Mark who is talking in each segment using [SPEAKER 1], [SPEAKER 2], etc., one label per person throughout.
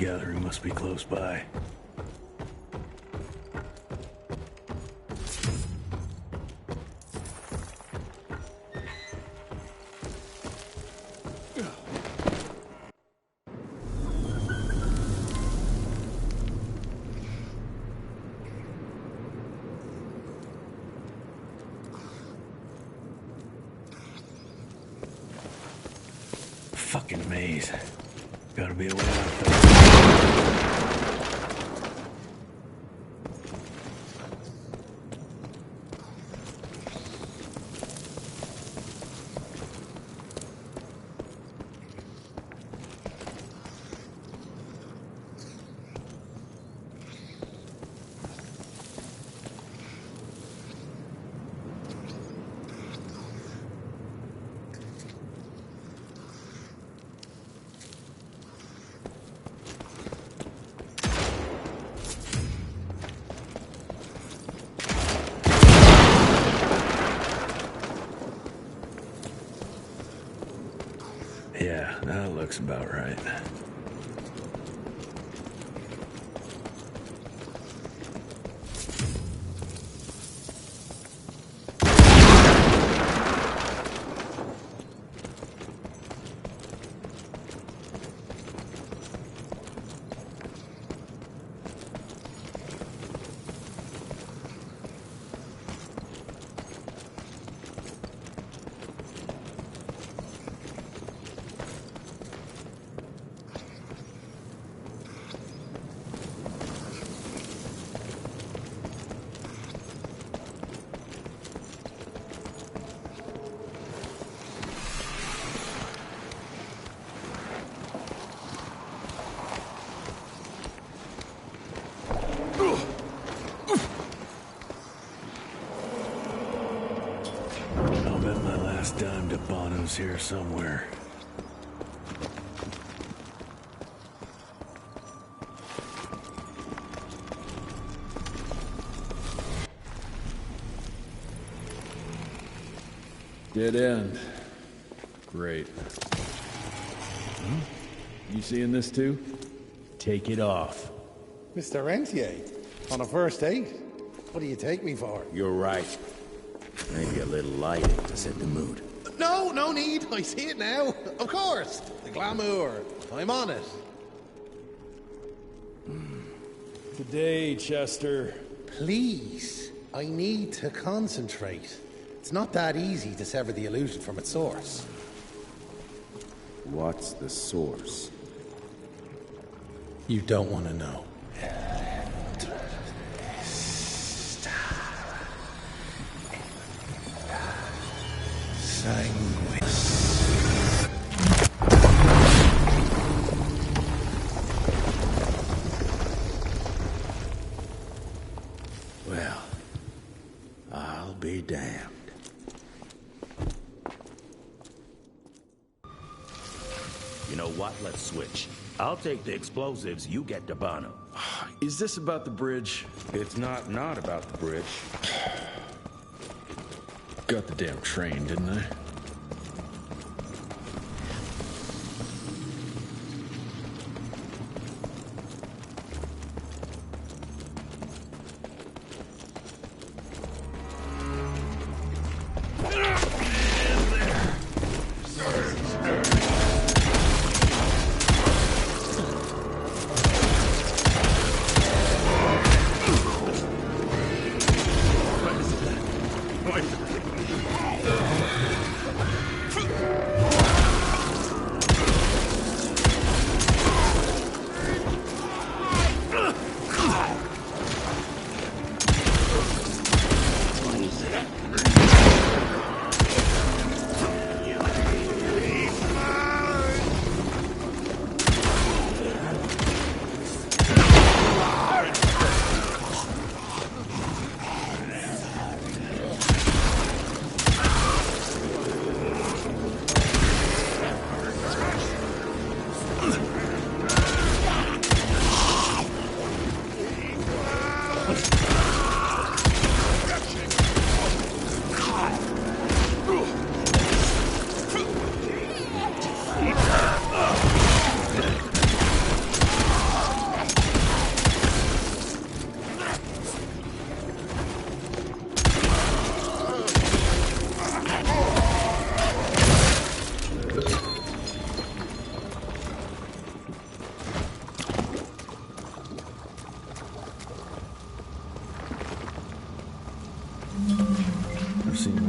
[SPEAKER 1] Gathering must be close by. Fucking maze. Gotta be a way out there. Yeah, that looks about right. I'll bet my last dime to Bono's here somewhere.
[SPEAKER 2] Dead end. Great. You seeing this too?
[SPEAKER 1] Take it off.
[SPEAKER 3] Mr. Rentier, on a first date? What do you take me for?
[SPEAKER 4] You're right. Maybe a little lighting to set the mood.
[SPEAKER 3] No need. I see it now. Of course. The glamour. I'm on it.
[SPEAKER 2] Today, Chester.
[SPEAKER 3] Please. I need to concentrate. It's not that easy to sever the illusion from its source.
[SPEAKER 4] What's the source?
[SPEAKER 3] You don't want to know.
[SPEAKER 4] Well, I'll be damned. You know what? Let's switch. I'll take the explosives, you get the Bono.
[SPEAKER 2] Is this about the bridge?
[SPEAKER 4] It's not about the bridge.
[SPEAKER 2] Got the damn train, didn't I?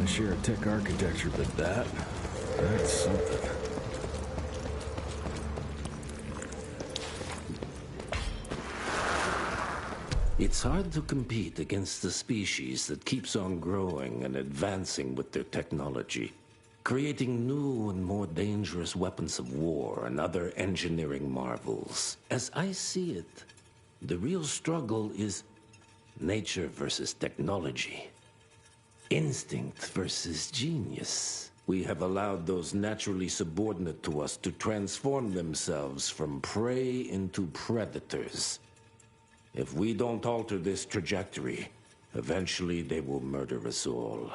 [SPEAKER 2] I share a tech architecture, but that's something.
[SPEAKER 5] It's hard to compete against a species that keeps on growing and advancing with their technology, creating new and more dangerous weapons of war and other engineering marvels. As I see it, the real struggle is nature versus technology. Instinct versus genius. We have allowed those naturally subordinate to us to transform themselves from prey into predators. If we don't alter this trajectory, eventually they will murder us all.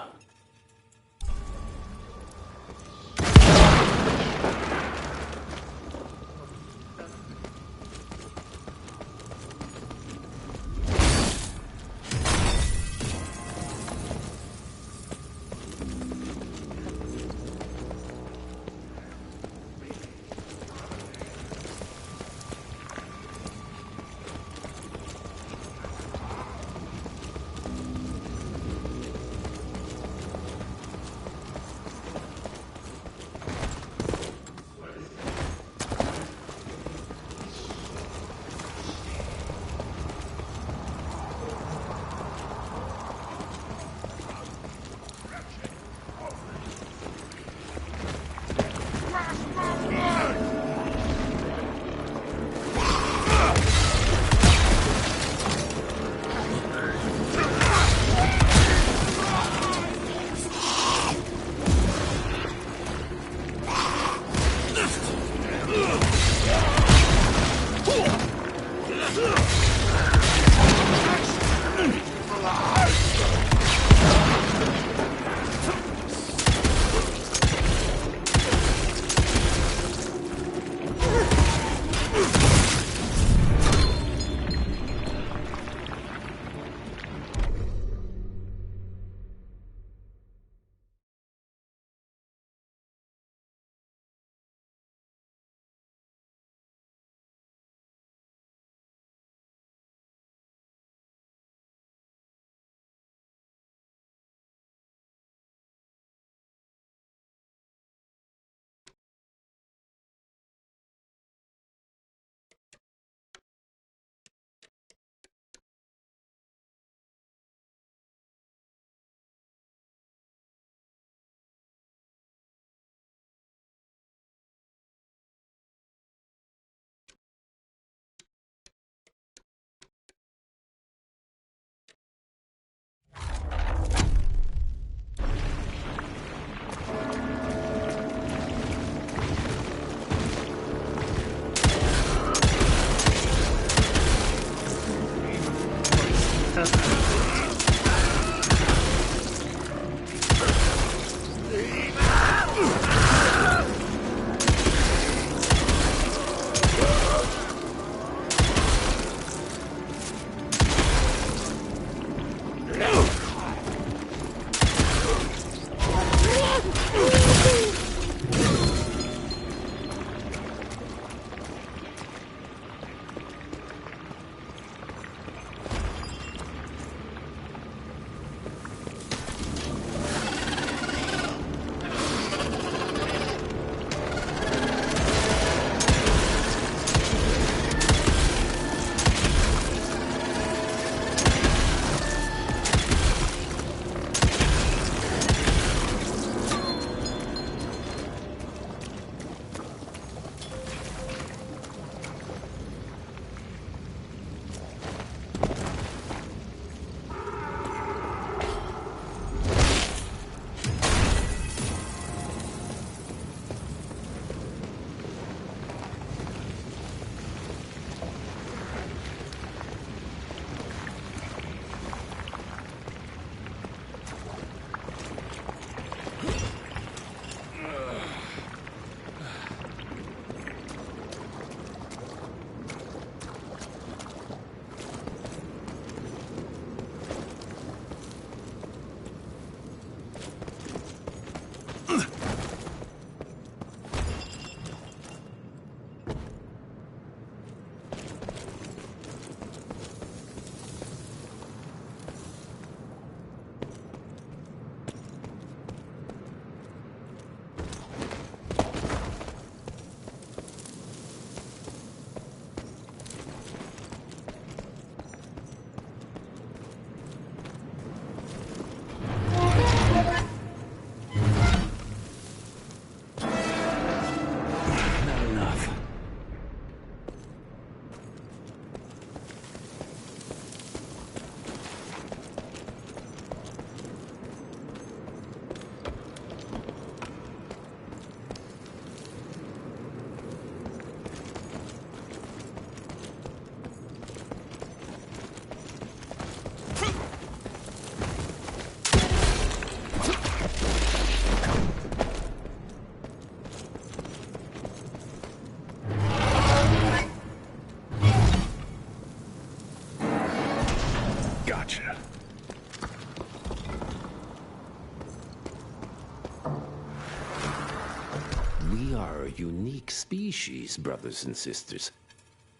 [SPEAKER 5] unique species, brothers and sisters.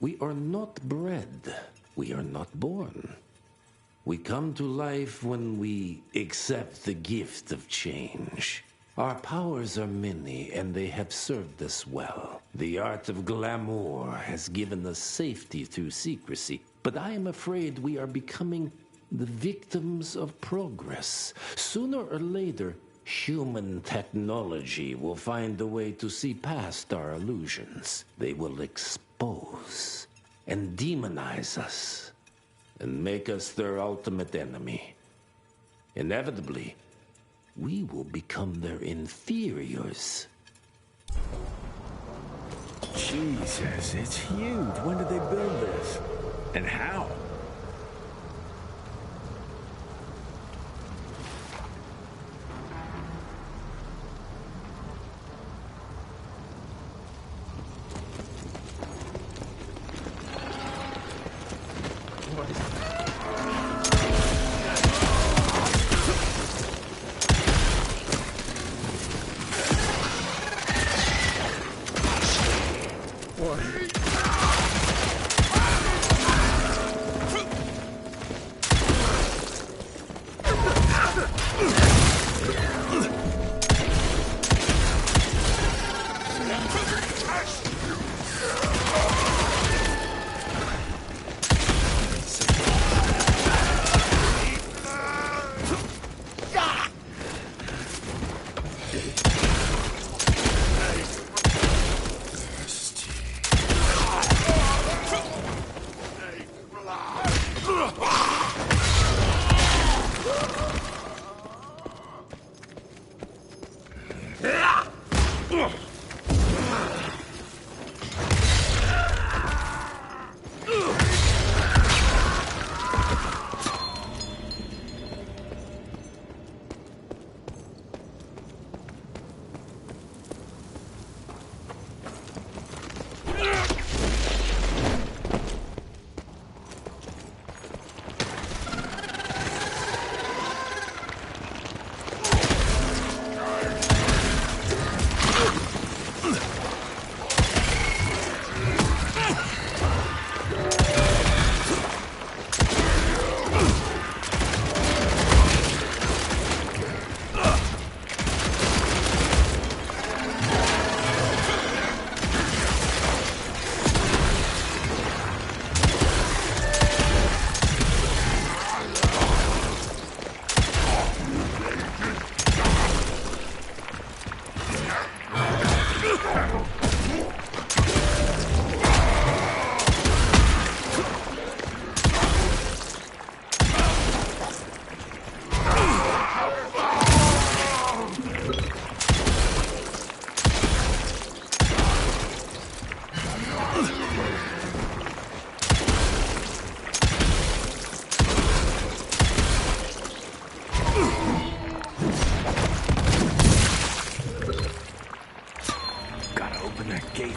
[SPEAKER 5] We are not bred. We are not born. We come to life when we accept the gift of change. Our powers are many, and they have served us well. The art of glamour has given us safety through secrecy, but I am afraid we are becoming the victims of progress. Sooner or later, human technology will find a way to see past our illusions. They will expose and demonize us and make us their ultimate enemy. Inevitably, we will become their inferiors.
[SPEAKER 1] Jesus, it's huge. When did they build this? And how?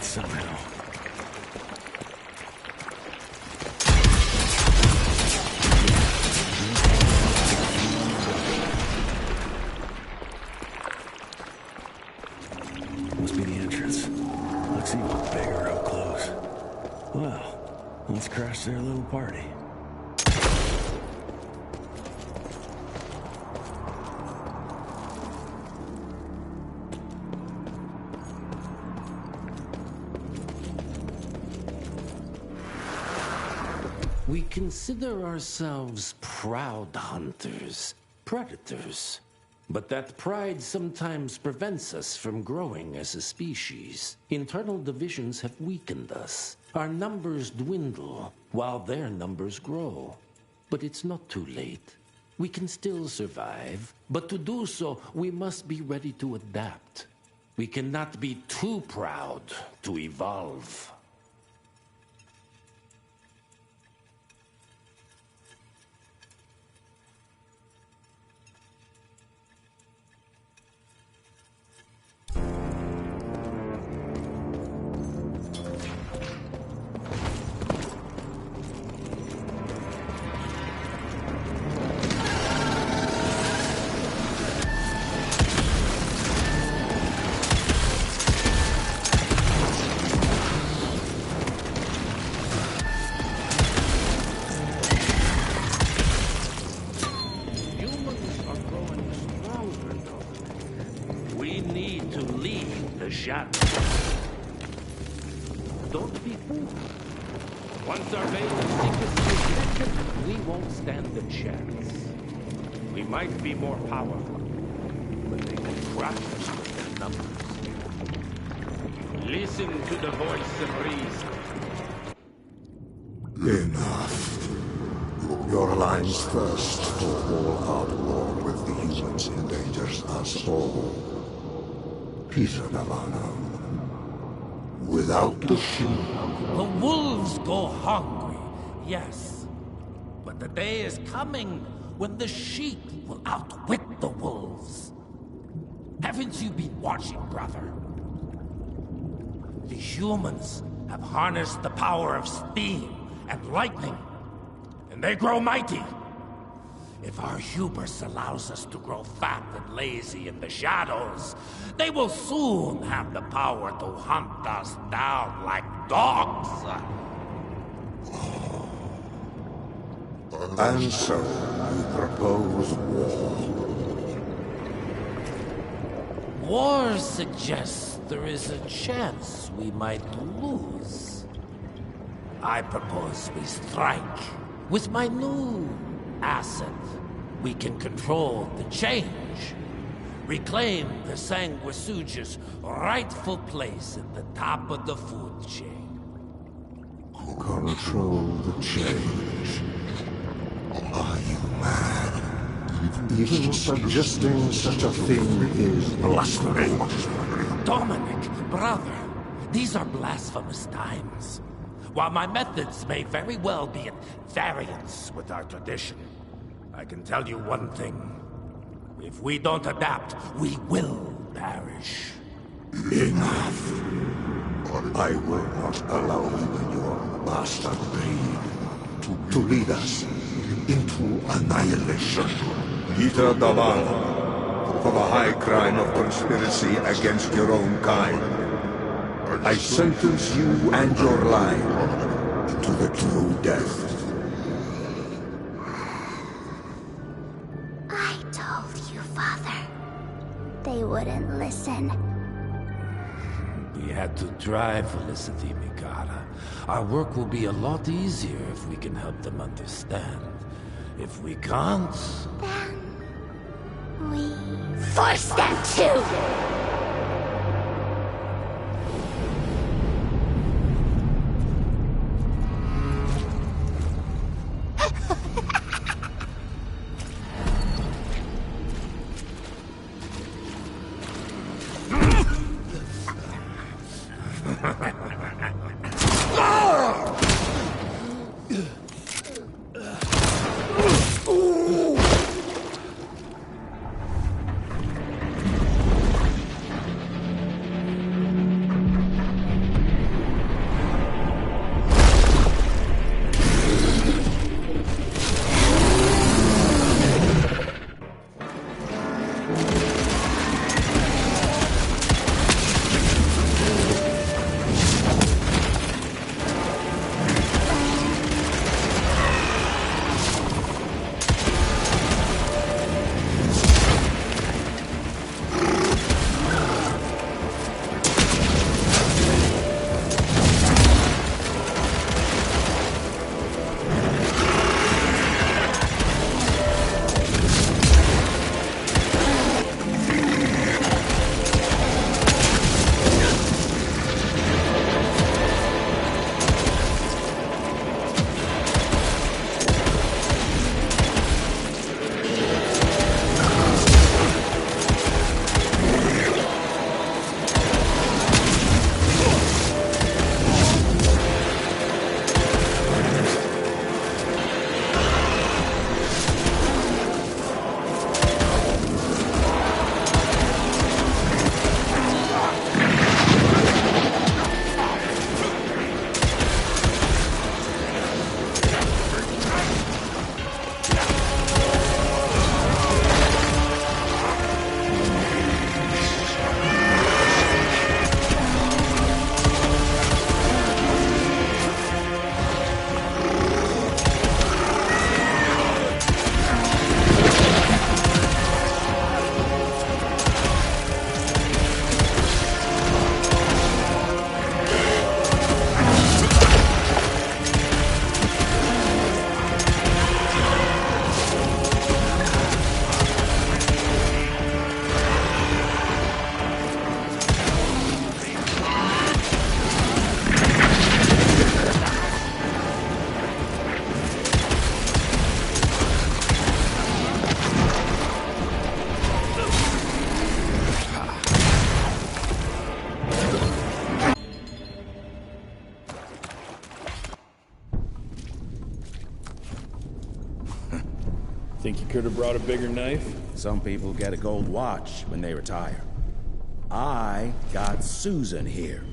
[SPEAKER 1] Somehow. Must be the entrance. Looks even bigger up close. Well, let's crash their little party.
[SPEAKER 5] We consider ourselves proud hunters, predators. But that pride sometimes prevents us from growing as a species. Internal divisions have weakened us. Our numbers dwindle while their numbers grow. But it's not too late. We can still survive. But to do so, we must be ready to adapt. We cannot be too proud to evolve. Once our veil of secrecy is lifted, we won't stand a chance. We might be more powerful, but they can crush us with their numbers. Listen to the voice of reason.
[SPEAKER 6] Enough. Your alliance first for all-out war with the humans endangers us all. Peter Navarro. Without the sheep.
[SPEAKER 5] The wolves go hungry, yes. But the day is coming when the sheep will outwit the wolves. Haven't you been watching, brother? The humans have harnessed the power of steam and lightning, and they grow mighty. If our hubris allows us to grow fat and lazy in the shadows, they will soon have the power to hunt us down like dogs.
[SPEAKER 6] And so, you propose war.
[SPEAKER 5] War suggests there is a chance we might lose. I propose we strike. With my new asset, we can control the change. Reclaim the Sanguisuga's rightful place at the top of the food chain.
[SPEAKER 6] Control the change. Are you mad? Even suggesting such a thing is blasphemy.
[SPEAKER 5] Dominic, brother, these are blasphemous times. While my methods may very well be at variance with our tradition, I can tell you one thing. If we don't adapt, we will perish.
[SPEAKER 6] Enough. I will not allow you and your bastard breed to lead us into annihilation. Peter Navarro, for the high crime of conspiracy against your own kind, I sentence you and your line to the true death.
[SPEAKER 7] I told you, Father. They wouldn't listen.
[SPEAKER 5] We had to try, Felicity Mikata. Our work will be a lot easier if we can help them understand. If we can't...
[SPEAKER 7] Then... we... force them to!
[SPEAKER 1] Think you could have brought a bigger knife?
[SPEAKER 4] Some people get a gold watch when they retire. I got Susan here.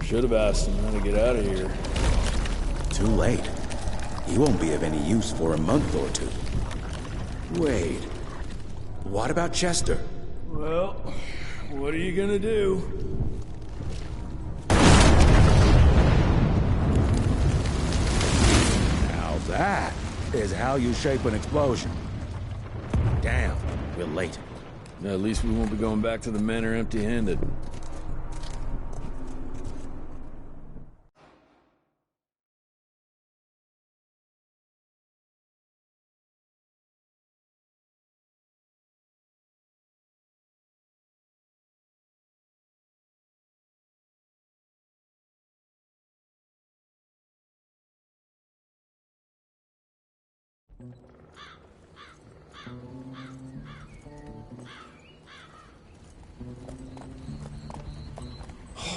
[SPEAKER 1] Should have asked him how to get out of here.
[SPEAKER 4] Too late. He won't be of any use for a month or two. Wait. What about Chester?
[SPEAKER 1] Well, what are you gonna do?
[SPEAKER 4] Now that is how you shape an explosion. Damn, we're late.
[SPEAKER 1] At least we won't be going back to the manor empty-handed.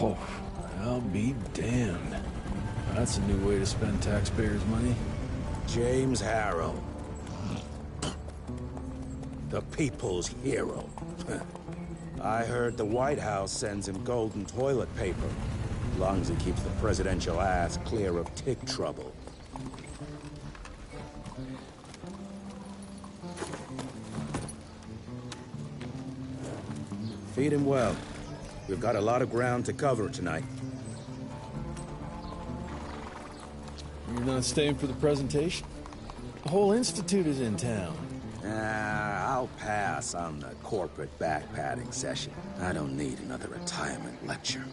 [SPEAKER 1] Oh, I'll be damned. That's a new way to spend taxpayers' money.
[SPEAKER 4] James Harrow. The people's hero. I heard the White House sends him golden toilet paper. As long as he keeps the presidential ass clear of tick trouble. Feed him well. We've got a lot of ground to cover tonight.
[SPEAKER 1] You're not staying for the presentation? The whole institute is in town.
[SPEAKER 4] I'll pass on the corporate back-patting session. I don't need another retirement lecture.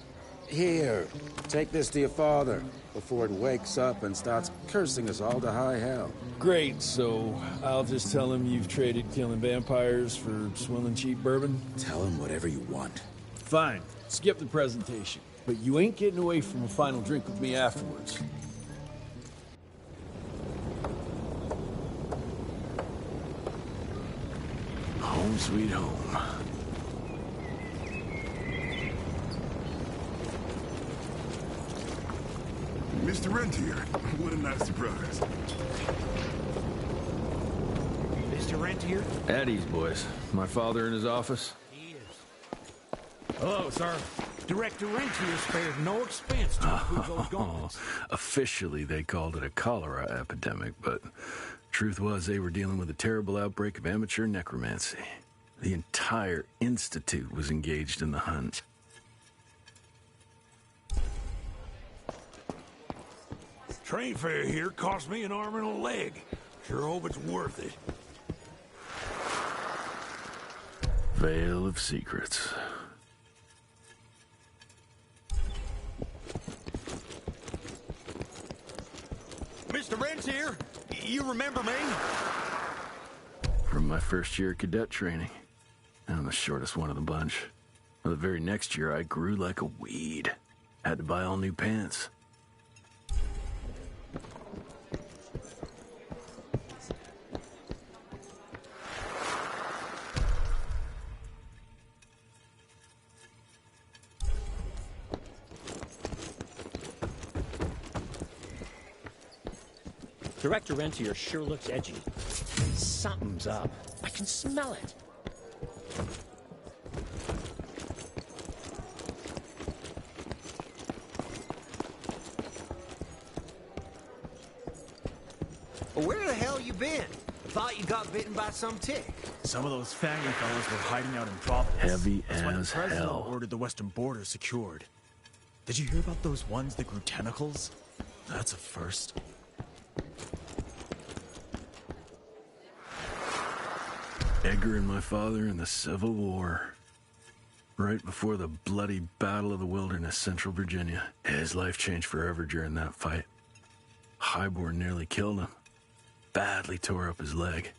[SPEAKER 4] Here, take this to your father before it wakes up and starts cursing us all to high hell.
[SPEAKER 1] Great, so I'll just tell him you've traded killing vampires for swilling cheap bourbon?
[SPEAKER 4] Tell him whatever you want.
[SPEAKER 1] Fine, skip the presentation. But you ain't getting away from a final drink with me afterwards. Home sweet home.
[SPEAKER 8] Mr. Rentier, what a nice surprise.
[SPEAKER 9] Mr. Rentier?
[SPEAKER 1] At ease, boys. My father in his office?
[SPEAKER 9] He is. Hello, sir. Director Rentier spared no expense to improve those gauntlets.
[SPEAKER 2] Officially, they called it a cholera epidemic, but truth was they were dealing with a terrible outbreak of amateur necromancy. The entire institute was engaged in the hunt.
[SPEAKER 8] Train fare here cost me an arm and a leg. Sure hope it's worth it.
[SPEAKER 2] Veil of Secrets.
[SPEAKER 9] Mr. Rentier, you remember me?
[SPEAKER 2] From my first year of cadet training. I'm the shortest one of the bunch. Well, the very next year, I grew like a weed. Had to buy all new pants.
[SPEAKER 9] Director Rentier sure looks edgy. Something's up. I can smell it. Where the hell you been? Thought you got bitten by some tick.
[SPEAKER 10] Some of those Fangry fellows were hiding out in Providence.
[SPEAKER 2] Heavy
[SPEAKER 10] That's why the
[SPEAKER 2] as
[SPEAKER 10] president
[SPEAKER 2] hell.
[SPEAKER 10] ordered the western border secured. Did you hear about those ones that grew tentacles? That's a first.
[SPEAKER 2] Edgar and my father in the Civil War. Right before the bloody Battle of the Wilderness, Central Virginia. His life changed forever during that fight. Highborn nearly killed him. Badly tore up his leg.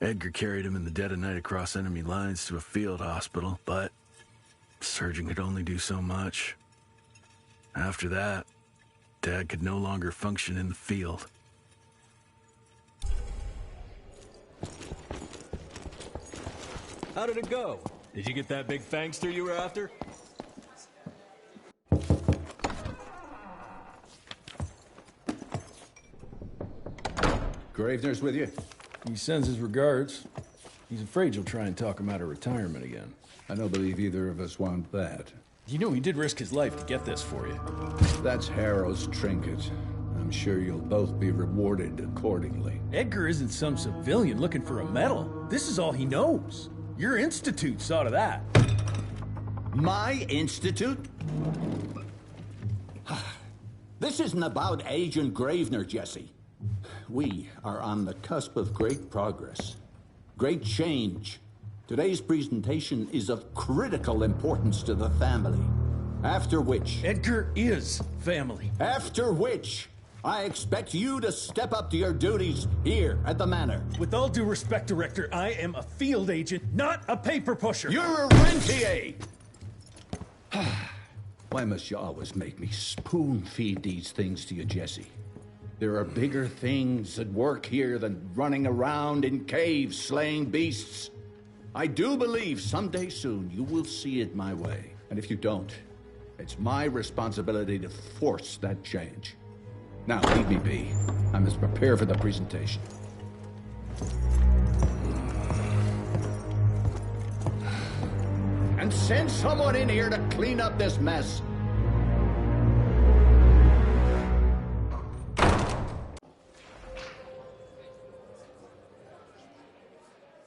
[SPEAKER 2] Edgar carried him in the dead of night across enemy lines to a field hospital, but the surgeon could only do so much. After that, Dad could no longer function in the field.
[SPEAKER 9] How did it go? Did you get that big fangster you were after?
[SPEAKER 11] Gravener's with you?
[SPEAKER 2] He sends his regards. He's afraid you'll try and talk him out of retirement again.
[SPEAKER 11] I don't believe either of us want that.
[SPEAKER 2] You know he did risk his life to get this for you.
[SPEAKER 11] That's Harrow's trinket. I'm sure you'll both be rewarded accordingly.
[SPEAKER 2] Edgar isn't some civilian looking for a medal. This is all he knows. Your institute saw to that.
[SPEAKER 12] My institute? This isn't about Agent Gravener, Jesse. We are on the cusp of great progress. Great change. Today's presentation is of critical importance to the family. After which...
[SPEAKER 2] Edgar is family.
[SPEAKER 12] After which, I expect you to step up to your duties here at the Manor.
[SPEAKER 2] With all due respect, Director, I am a field agent, not a paper pusher.
[SPEAKER 12] You're a rentier!
[SPEAKER 11] Why must you always make me spoon-feed these things to you, Jesse? There are bigger things at work here than running around in caves slaying beasts. I do believe someday soon you will see it my way. And if you don't, it's my responsibility to force that change. Now, leave me be. I must prepare for the presentation. And send someone in here to clean up this mess.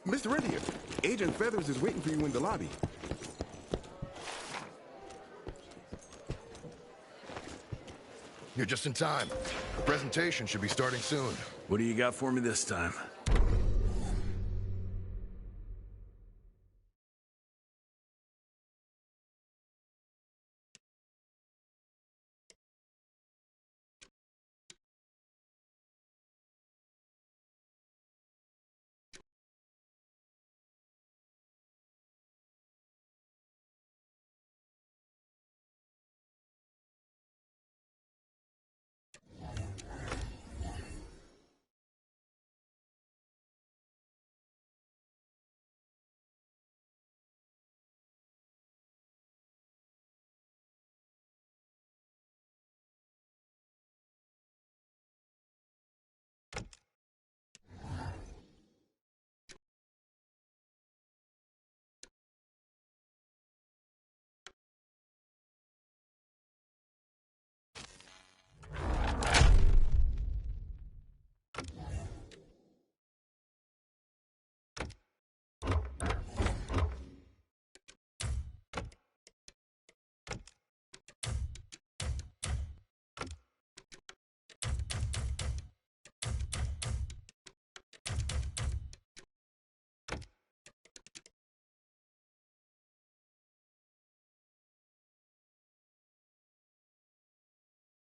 [SPEAKER 13] Mr. Rentier, Agent Feathers is waiting for you in the lobby.
[SPEAKER 14] You're just in time. The presentation should be starting soon.
[SPEAKER 2] What do you got for me this time?